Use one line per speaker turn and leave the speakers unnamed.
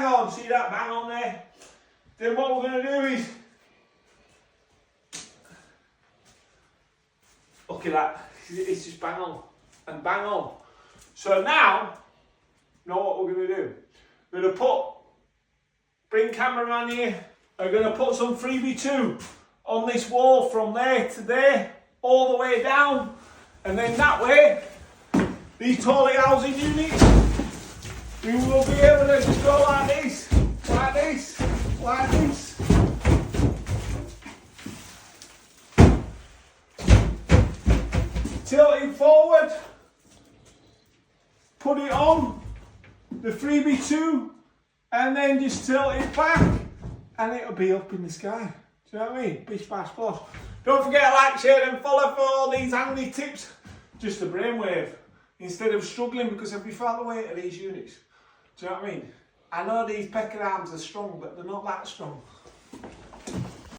bang on, see that bang on there? Then what we're going to do is, look at that, it's just bang on and bang on. So now, you know what we're going to do? We're going to bring cameraman here, we're going to put some freebie 2 on this wall from there to there, all the way down, and then that way, these toilet housing units, we will be able to just go like this, like this, like this. Tilt it forward, put it on the freebie 2, and then just tilt it back, and it'll be up in the sky. Do you know what I mean? Bish bash bosh. Don't forget to like, share and follow for all these handy tips. Just a brainwave. Instead of struggling, because have you felt the weight of these units? Do you know what I mean? I know these pecker arms are strong, but they're not that strong.